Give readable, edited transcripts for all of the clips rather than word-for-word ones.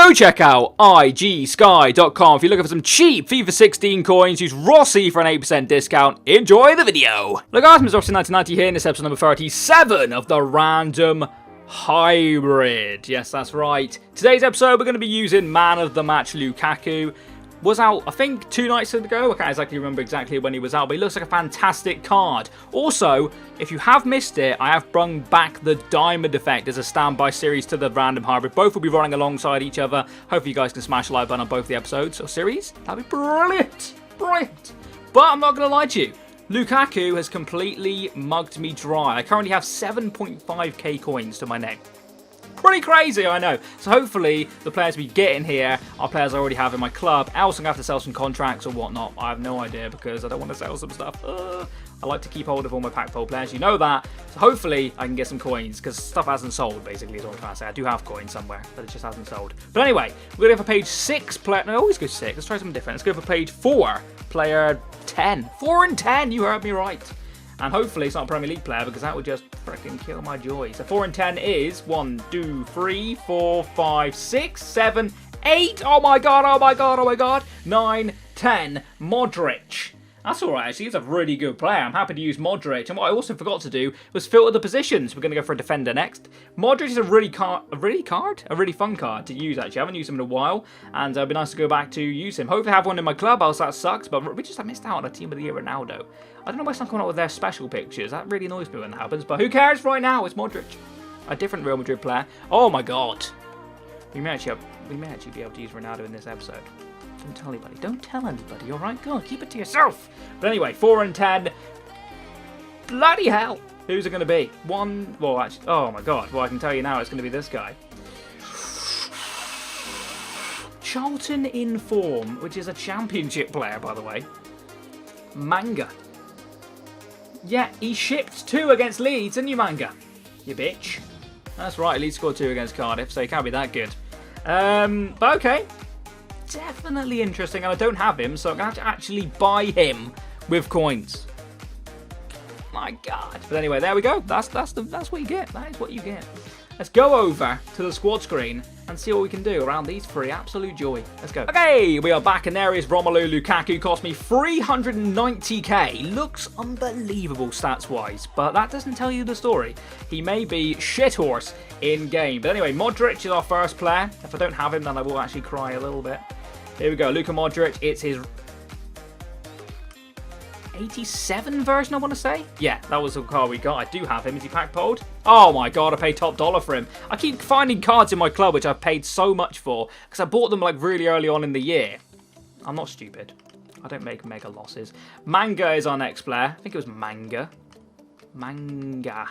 Go check out igsky.com if you're looking for some cheap FIFA 16 coins. Use Rossi for an 8% discount. Enjoy the video. Look, guys, Mr. Rossi 1990 here in this episode number 37 of the Random Hybrid. Yes, that's right. Today's episode, we're going to be using Man of the Match Lukaku. Was out, I think, 2 nights ago. I can't exactly remember exactly when he was out, but he looks like a fantastic card. Also, if you have missed it, I have brung back the Diamond Effect as a standby series to the Random Hybrid. Both will be running alongside each other. Hopefully you guys can smash a like button on both the episodes or series. That'd be brilliant. Brilliant. But I'm not going to lie to you. Lukaku has completely mugged me dry. I currently have 7.5k coins to my name. Pretty crazy, I know. So hopefully the players we get in here are players I already have in my club. Else I'm going to have to sell some contracts or whatnot. I have no idea because I don't want to sell some stuff. I like to keep hold of all my pack poll players. You know that. So hopefully I can get some coins because stuff hasn't sold, basically, is what I'm trying to say. I do have coins somewhere, but it just hasn't sold. But anyway, we're going to go for page 6. No, I always go 6. Let's try something different. Let's go for page 4. Player 10. 4 and 10. You heard me right. And hopefully it's not a Premier League player because that would just freaking kill my joy. So 4 and 10 is 1, 2, 3, 4, 5, 6, 7, 8. Oh my god, oh my god, oh my god. 9, 10. Modric. That's alright, actually. He's a really good player. I'm happy to use Modric. And what I also forgot to do was filter the positions. We're going to go for a defender next. Modric is a really fun card to use, actually. I haven't used him in a while. And it'd be nice to go back to use him. Hopefully I have one in my club, else that sucks. But I missed out on a Team of the Year Ronaldo. I don't know why it's not coming out with their special pictures. That really annoys me when that happens. But who cares right now? It's Modric. A different Real Madrid player. Oh my god. We may actually be able to use Ronaldo in this episode. Don't tell anybody. Don't tell anybody, alright? Go on, keep it to yourself. But anyway, 4 and 10. Bloody hell. Who's it going to be? Well, actually, oh my god. Well, I can tell you now it's going to be this guy. Charlton in form, which is a championship player, by the way. Manga. Yeah, he shipped 2 against Leeds, didn't you, Manga? You bitch. That's right, Leeds scored 2 against Cardiff, so he can't be that good. But okay. Definitely interesting, and I don't have him, so I'm going to have to actually buy him with coins. My god. But anyway, there we go. That's what you get. That is what you get. Let's go over to the squad screen and see what we can do around these 3. Absolute joy. Let's go. Okay, we are back, and there is Romelu Lukaku. Cost me 390k. Looks unbelievable stats-wise, but that doesn't tell you the story. He may be shithorse in-game. But anyway, Modric is our first player. If I don't have him, then I will actually cry a little bit. Here we go. Luka Modric. It's his 87 version, I want to say. Yeah, that was the card we got. I do have him. Is he pack polled? Oh my god, I paid top dollar for him. I keep finding cards in my club which I've paid so much for because I bought them like really early on in the year. I'm not stupid. I don't make mega losses. Manga is our next player. I think it was Manga. Manga.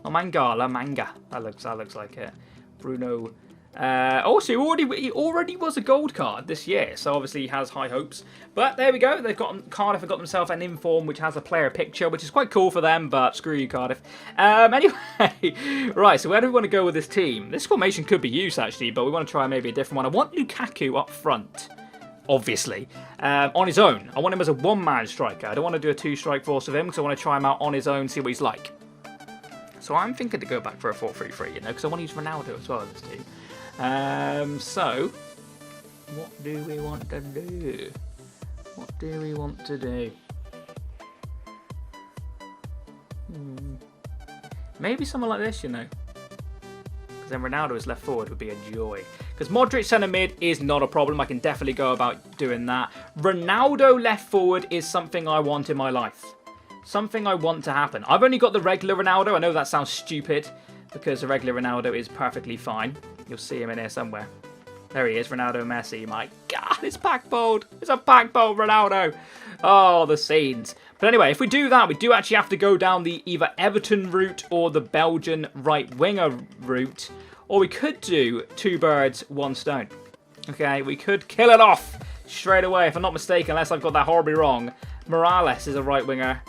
Oh, Mangala. Manga. That looks like it. Bruno. Also, he already was a gold card this year, so obviously he has high hopes. But there we go. Cardiff have got themselves an inform which has a player picture, which is quite cool for them. But screw you, Cardiff. Anyway, right. So where do we want to go with this team? This formation could be used actually, but we want to try maybe a different one. I want Lukaku up front, obviously, on his own. I want him as a one-man striker. I don't want to do a 2-strike force with him because I want to try him out on his own, see what he's like. So I'm thinking to go back for a 4-3-3, you know, because I want to use Ronaldo as well in this team. So, what do we want to do? What do we want to do? Maybe someone like this, you know. Because then Ronaldo as left forward would be a joy. Because Modric centre mid is not a problem. I can definitely go about doing that. Ronaldo left forward is something I want in my life. Something I want to happen. I've only got the regular Ronaldo. I know that sounds stupid because the regular Ronaldo is perfectly fine. You'll see him in here somewhere. There he is, Ronaldo Messi. My god, it's pack bold. It's a pack bold Ronaldo. Oh, the scenes. But anyway, if we do that, we do actually have to go down the either Everton route or the Belgian right winger route. Or we could do 2 birds, 1 stone. Okay, we could kill it off straight away, if I'm not mistaken, unless I've got that horribly wrong. Morales is a right winger.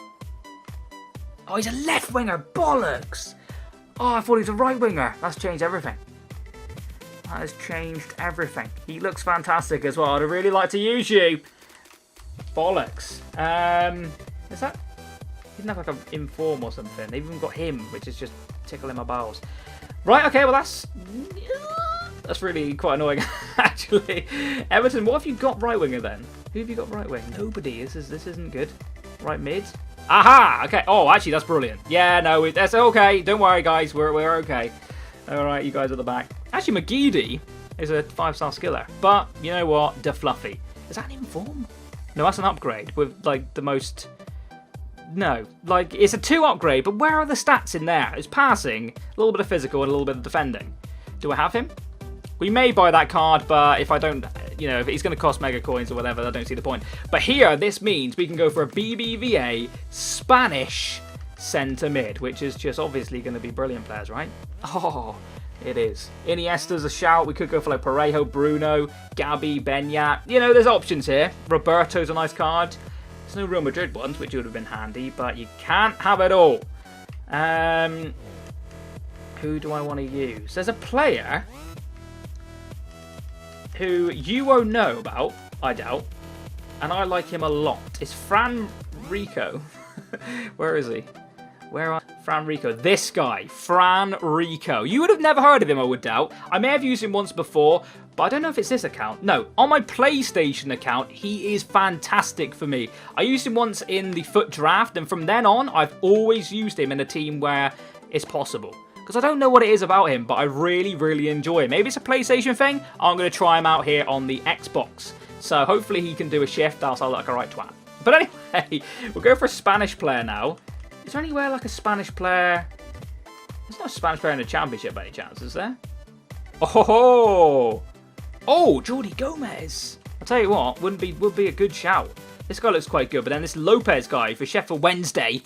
Oh, he's a left winger. Bollocks. Oh, I thought he was a right winger. That's changed everything. That has changed everything. He looks fantastic as well. I'd really like to use you. Bollocks. Is that... He didn't have like an inform or something. They've even got him, which is just tickling my bowels. Right, okay, well that's... That's really quite annoying, actually. Everton, what have you got right winger then? Who have you got right wing? Nobody. This isn't good. Right mid. Aha! Okay. Oh, actually, that's brilliant. Yeah, no, that's okay. Don't worry, guys. We're okay. All right, you guys at the back. Actually, McGeady is a 5-star skiller. But you know what? De Fluffy. Is that an inform? No, that's an upgrade with like the most. No, like it's a 2 upgrade. But where are the stats in there? It's passing, a little bit of physical, and a little bit of defending. Do I have him? We may buy that card, but if I don't, you know, if he's going to cost mega coins or whatever, I don't see the point. But here, this means we can go for a BBVA Spanish centre mid, which is just obviously going to be brilliant players, right? Oh, it is. Iniesta's a shout. We could go for like Parejo, Bruno, Gabi, Benyat. You know, there's options here. Roberto's a nice card. There's no Real Madrid ones, which would have been handy, but you can't have it all. Who do I want to use? There's a player who you won't know about, I doubt, and I like him a lot. It's Fran Rico. Where is he? Where are Fran Rico? This guy, Fran Rico. You would have never heard of him, I would doubt. I may have used him once before, but I don't know if it's this account. No, on my PlayStation account, he is fantastic for me. I used him once in the FUT draft, and from then on, I've always used him in a team where it's possible. Because I don't know what it is about him, but I really, really enjoy him. Maybe it's a PlayStation thing. I'm going to try him out here on the Xbox. So hopefully he can do a shift, else I'll look like a right twat. But anyway, we'll go for a Spanish player now. Is there anywhere like a Spanish player? There's not a Spanish player in the Championship by any chance, is there? Oh, Jordi Gomez. I'll tell you what, would be a good shout. This guy looks quite good, but then this Lopez guy for Sheffield Wednesday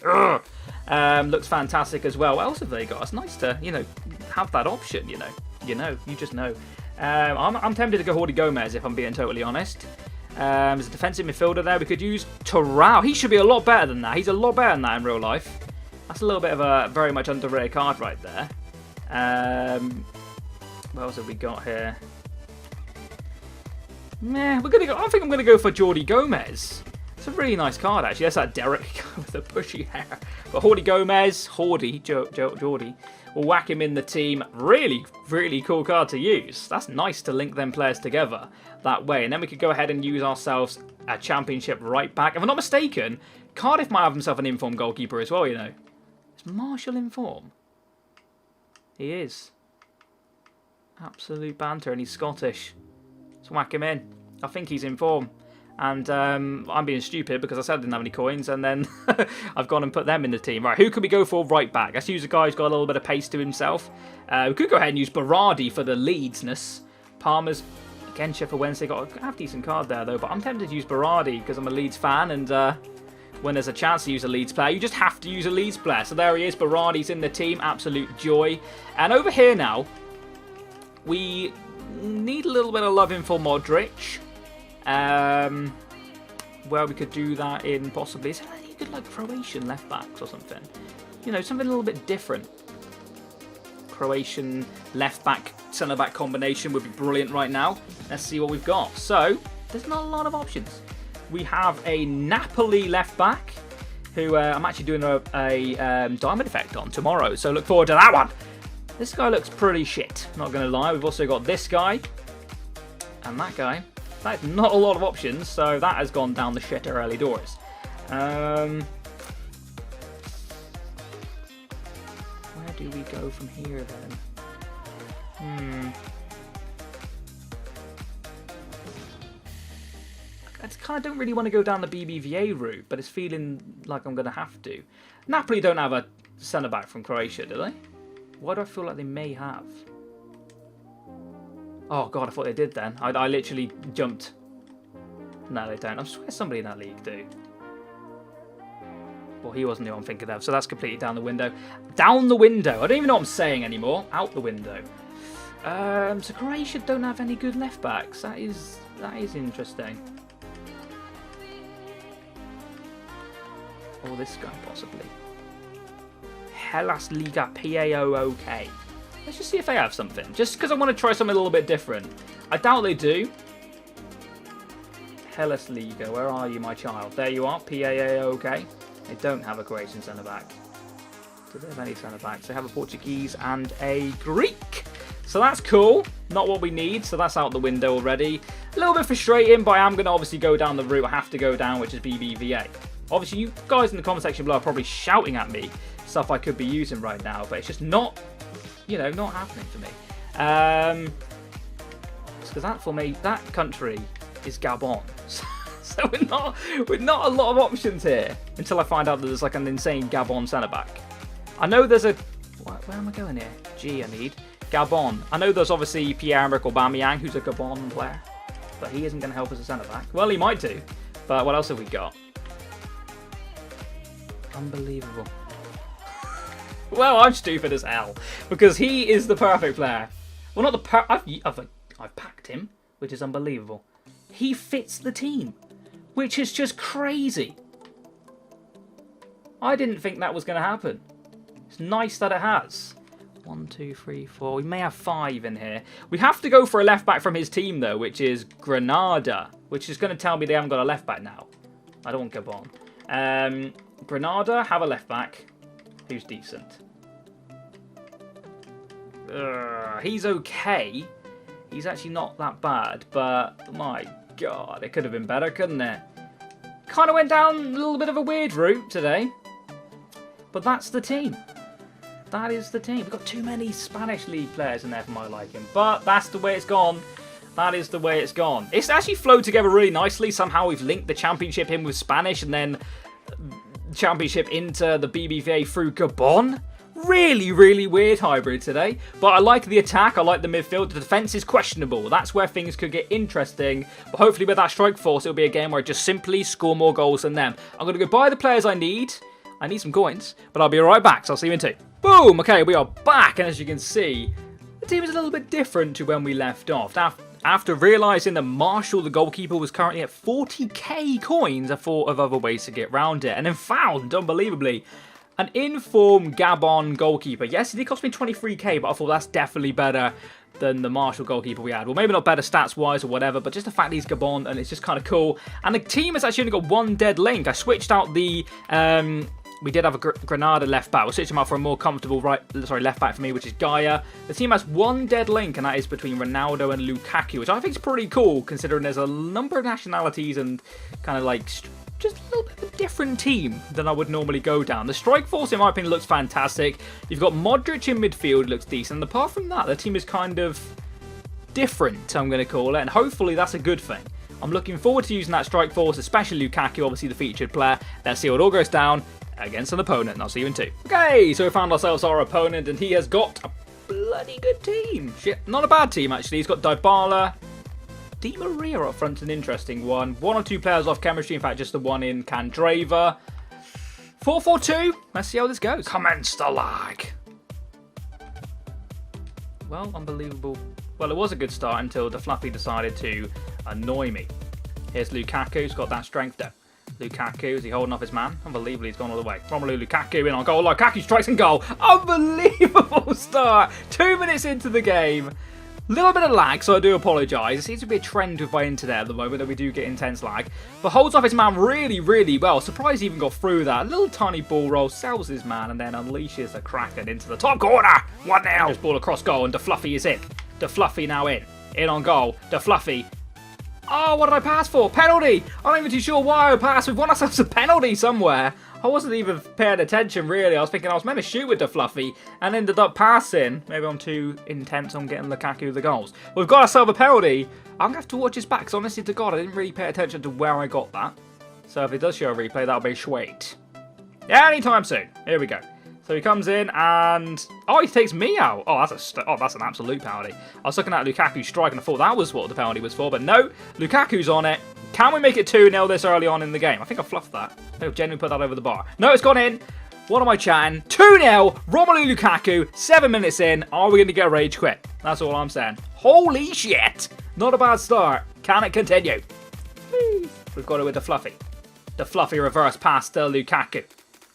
looks fantastic as well. What else have they got? It's nice to, you know, have that option, you just know. I'm tempted to go Jordi Gomez if I'm being totally honest. There's a defensive midfielder there. We could use Terrell. He should be a lot better than that. He's a lot better than that in real life. That's a little bit of a very much underrated card right there. What else have we got here? I think I'm gonna go for Jordi Gomez. It's a really nice card actually. That's that Derek with the bushy hair. But Jordi Gomez, Jordi, we'll whack him in the team. Really, really cool card to use. That's nice to link them players together that way. And then we could go ahead and use ourselves a Championship right back. If I'm not mistaken, Cardiff might have himself an inform goalkeeper as well, you know. Is Marshall in form? He is. Absolute banter, and he's Scottish. Let's whack him in. I think he's in form. And I'm being stupid because I said I didn't have any coins, and then I've gone and put them in the team. Right, who could we go for right back? Let's use a guy who's got a little bit of pace to himself. We could go ahead and use Berardi for the Leedsness. Palmer's, again, Sheffield Wednesday got a half decent card there, though. But I'm tempted to use Berardi because I'm a Leeds fan, and when there's a chance to use a Leeds player, you just have to use a Leeds player. So there he is, Berardi's in the team, absolute joy. And over here now, we need a little bit of loving for Modric. Where we could do that in possibly, is there any good like Croatian left backs or something? You know, something a little bit different. Croatian left back, centre back combination would be brilliant right now. Let's see what we've got. So, there's not a lot of options. We have a Napoli left back, who I'm actually doing a diamond effect on tomorrow, so look forward to that one. This guy looks pretty shit, not going to lie. We've also got this guy, and that guy. That's not a lot of options, so that has gone down the shitter early doors. Where do we go from here then? I kind of don't really want to go down the BBVA route, but it's feeling like I'm going to have to. Napoli don't have a centre-back from Croatia, do they? Why do I feel like they may have? Oh god, I thought they did then. I literally jumped. No, they don't. I swear somebody in that league do. Well, he wasn't who I'm thinking of, so that's completely down the window. Down the window. I don't even know what I'm saying anymore. Out the window. So Croatia don't have any good left backs. That is interesting. Or this guy possibly. Hellas Liga PAOOK. Let's just see if they have something. Just because I want to try something a little bit different. I doubt they do. Hellas Liga, where are you, my child? There you are, PAOK. They don't have a Croatian centre-back. Do they have any centre-backs? They have a Portuguese and a Greek. So that's cool. Not what we need, so that's out the window already. A little bit frustrating, but I am going to obviously go down the route I have to go down, which is BBVA. Obviously, you guys in the comment section below are probably shouting at me stuff I could be using right now, but it's just not, you know, not happening for me. Because that for me, that country is Gabon. So we're not a lot of options here until I find out that there's like an insane Gabon centre back. I know there's a, where am I going here? G I need. Gabon. I know there's obviously Pierre-Emerick Aubameyang, who's a Gabon player, but he isn't going to help us as centre back. Well, he might do, but what else have we got? Unbelievable. Well, I'm stupid as hell because he is the perfect player. Well, not the I've packed him, which is unbelievable. He fits the team, which is just crazy. I didn't think that was going to happen. It's nice that it has. 1, 2, 3, 4. We may have 5 in here. We have to go for a left back from his team though, which is Granada, which is going to tell me they haven't got a left back now. I don't want Gabon. Granada have a left back who's decent. He's okay. He's actually not that bad, but my God, it could have been better, couldn't it? Kind of went down a little bit of a weird route today, but that's the team. That is the team. We've got too many Spanish league players in there for my liking, but that's the way it's gone. That is the way it's gone. It's actually flowed together really nicely. Somehow we've linked the championship in with Spanish and then championship into the BBVA through Gabon. Really, really weird hybrid today. But I like the attack. I like the midfield. The defense is questionable. That's where things could get interesting. But hopefully with that strike force, it'll be a game where I just simply score more goals than them. I'm going to go buy the players I need. I need some coins, but I'll be right back. So I'll see you in 2. Boom! Okay, we are back. And as you can see, the team is a little bit different to when we left off. After realising that Marshall, the goalkeeper, was currently at 40k coins, I thought of other ways to get around it. And then found, unbelievably, an informed Gabon goalkeeper. Yes, it did cost me 23k, but I thought that's definitely better than the Marshall goalkeeper we had. Well, maybe not better stats-wise or whatever, but just the fact he's Gabon, and it's just kind of cool. And the team has actually only got 1 dead link. I switched out the... we did have a Granada left back. We'll switch him out for a more comfortable left back for me, which is Gaia. The team has 1 dead link, and that is between Ronaldo and Lukaku, which I think is pretty cool, considering there's a number of nationalities and kind of like just a little bit of a different team than I would normally go down. The strike force, in my opinion, looks fantastic. You've got Modric in midfield, looks decent. And apart from that, the team is kind of different, I'm going to call it, and hopefully that's a good thing. I'm looking forward to using that strike force, especially Lukaku, obviously the featured player. Let's see what all goes down against an opponent, and I'll see you in 2. Okay, so we found ourselves our opponent, and he has got a bloody good team. Shit, not a bad team, actually. He's got Dybala, Di Maria up front's an interesting one. 1 or 2 players off chemistry, in fact, just the one in Candreva. 4-4-2, let's see how this goes. Commence the lag. Well, unbelievable. Well, it was a good start until the Fluffy decided to annoy me. Here's Lukaku, who's got that strength though. Lukaku, is he holding off his man? Unbelievably, he's gone all the way. Romelu Lukaku in on goal. Lukaku strikes and goal. Unbelievable start. 2 minutes into the game. Little bit of lag, so I do apologise. It seems to be a trend with my internet at the moment that we do get intense lag. But holds off his man really, really well. Surprised he even got through that. A little tiny ball roll, sells his man, and then unleashes a Kraken into the top corner. 1-0. Just ball across goal, and De Fluffy is in. De Fluffy now in. In on goal. De Fluffy. Oh, what did I pass for? Penalty! I'm not even too sure why I passed. We've won ourselves a penalty somewhere. I wasn't even paying attention, really. I was thinking I was meant to shoot with the Fluffy and ended up passing. Maybe I'm too intense on getting Lukaku the goals. We've got ourselves a penalty. I'm going to have to watch his back, because honestly to God, I didn't really pay attention to where I got that. So if it does show a replay, that'll be sweet. Yeah, anytime soon. Here we go. So he comes in and... oh, he takes me out. Oh, that's an absolute penalty. I was looking at Lukaku striking. I thought that was what the penalty was for. But no, Lukaku's on it. Can we make it 2-0 this early on in the game? I think I fluffed that. I think I've genuinely put that over the bar. No, it's gone in. What am I chatting? 2-0. Romelu Lukaku. 7 minutes in. Are we going to get a rage quit? That's all I'm saying. Holy shit. Not a bad start. Can it continue? We've got it with the Fluffy. The Fluffy reverse pass to Lukaku.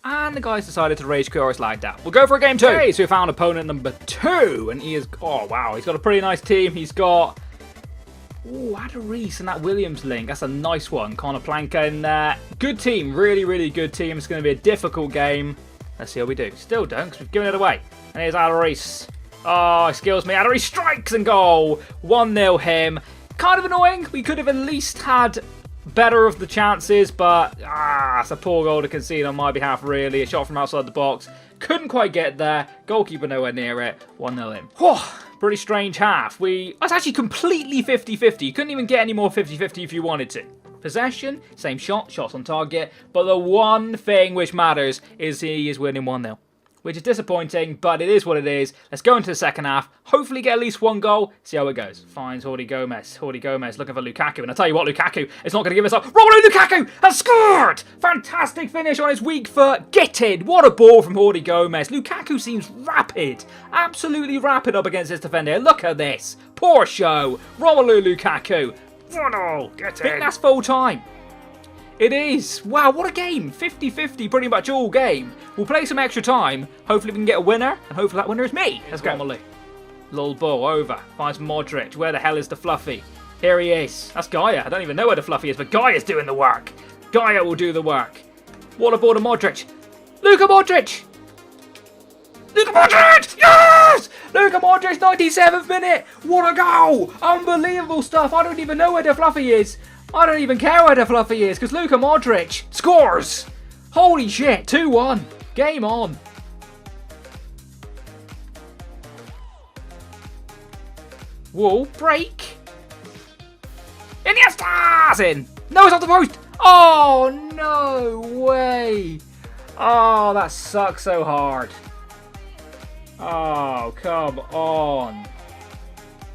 And the guys decided to rage quit or it's lagged out. We'll go for a game 2. Okay, so we found opponent number 2. And he is... oh, wow. He's got a pretty nice team. He's got... ooh, Adarice and that Williams link. That's a nice one. Connor Planka in there. Good team. Really, really good team. It's going to be a difficult game. Let's see how we do. Still don't, because we've given it away. And here's Adarice. Oh, excuse me. Addery strikes and goal. 1-0 him. Kind of annoying. We could have at least had better of the chances, but it's a poor goal to concede on my behalf, really. A shot from outside the box. Couldn't quite get there. Goalkeeper nowhere near it. 1-0 him. Pretty strange half. That's actually completely 50-50. You couldn't even get any more 50-50 if you wanted to. Possession, same shot, shots on target. But the one thing which matters is he is winning 1-0. Which is disappointing, but it is what it is. Let's go into the second half. Hopefully get at least one goal. See how it goes. Finds Jordi Gomez. Jordi Gomez looking for Lukaku. And I tell you what, Lukaku is not going to give us up. Romelu Lukaku has scored! Fantastic finish on his weak foot. Get in. What a ball from Jordi Gomez. Lukaku seems rapid. Absolutely rapid up against this defender. Look at this. Poor show. Romelu Lukaku. 1-0. Get in. I think that's full time. It is. Wow, what a game. 50-50 pretty much all game. We'll play some extra time. Hopefully we can get a winner. And hopefully that winner is me. Let's go. Little ball over. Finds Modric. Where the hell is the Fluffy? Here he is. That's Gaia. I don't even know where the Fluffy is, but Gaia's doing the work. Gaia will do the work. What a ball to Modric. Luka Modric. Luka Modric! Yes! Luka Modric, 97th minute. What a goal. Unbelievable stuff. I don't even know where the Fluffy is. I don't even care where the Fluffy is, because Luka Modric scores! Holy shit, 2-1. Game on. Whoa, break. Iniesta's in! No, it's off the post! Oh, no way! Oh, that sucks so hard. Oh, come on.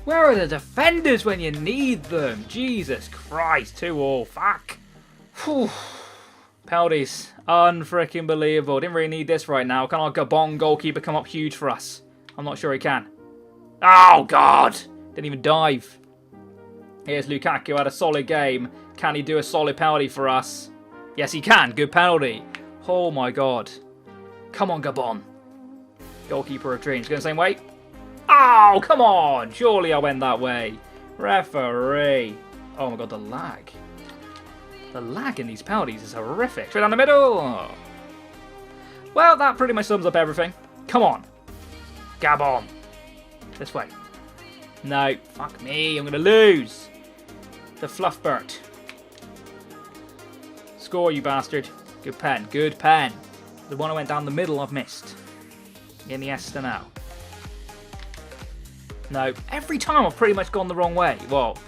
Where are the defenders when you need them? Jesus Christ, 2-2. Fuck. Whew. Penalties. Unfreaking believable. Didn't really need this right now. Can our Gabon goalkeeper come up huge for us? I'm not sure he can. Oh, God. Didn't even dive. Here's Lukaku. Had a solid game. Can he do a solid penalty for us? Yes, he can. Good penalty. Oh, my God. Come on, Gabon. Goalkeeper of dreams. Going the same way. Oh, come on! Surely I went that way. Referee. Oh my God, the lag. The lag in these penalties is horrific. Straight down the middle. Oh. Well, that pretty much sums up everything. Come on. Gabon. This way. No. Fuck me. I'm going to lose. The Fluffbert. Score, you bastard. Good pen. Good pen. The one I went down the middle I've missed. Iniesta now. No, every time I've pretty much gone the wrong way. Well,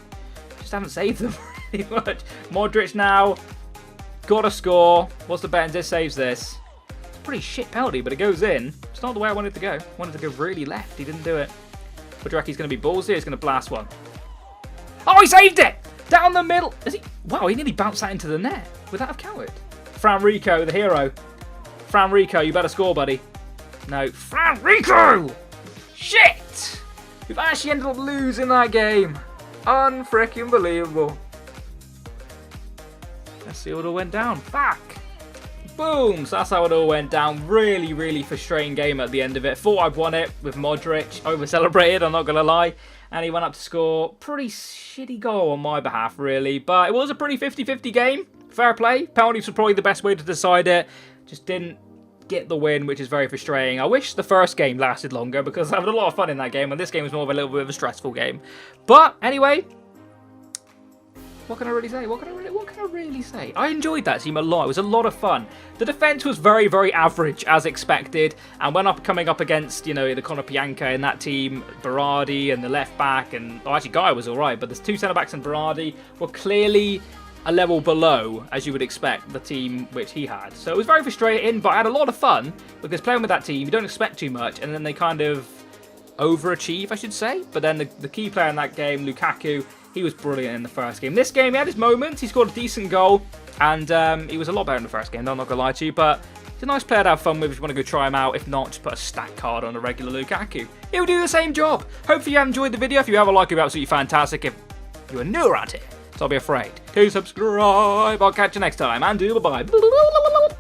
just haven't saved them pretty much. Modric now. Gotta score. What's the bet? This saves this. It's a pretty shit penalty, but it goes in. It's not the way I wanted it to go. I wanted it to go really left. He didn't do it. What do you reckon he's going to be ballsy? He's going to blast one. Oh, he saved it! Down the middle. Is he? Wow, he nearly bounced that into the net. Would that have counted? Fran Rico, the hero. Fran Rico, you better score, buddy. No. Fran Rico! Shit! We've actually ended up losing that game. Unfreaking believable. Let's see what all went down. Fuck. Boom. So that's how it all went down. Really, really frustrating game at the end of it. Thought I'd won it with Modric. Over-celebrated, I'm not going to lie. And he went up to score. Pretty shitty goal on my behalf, really. But it was a pretty 50-50 game. Fair play. Penalties were probably the best way to decide it. Just didn't get the win, which is very frustrating. I wish the first game lasted longer because I had a lot of fun in that game, and this game was more of a little bit of a stressful game. But anyway, what can I really say? What can I really say? I enjoyed that team a lot. It was a lot of fun. The defense was very, very average as expected, and when coming up against, you know, the Konoplyanka in that team, Berardi and the left back, and actually Guy was all right, but the two centre backs and Berardi were clearly a level below, as you would expect, the team which he had. So it was very frustrating, but I had a lot of fun, because playing with that team, you don't expect too much, and then they kind of overachieve, I should say. But then the key player in that game, Lukaku, he was brilliant in the first game. This game, he had his moments, he scored a decent goal, and he was a lot better in the first game, I'm not going to lie to you, but he's a nice player to have fun with if you want to go try him out. If not, just put a stat card on a regular Lukaku. He'll do the same job. Hopefully you have enjoyed the video. If you have, a like, it'd be absolutely fantastic. If you are new around here, don't be afraid to subscribe. I'll catch you next time, and bye-bye.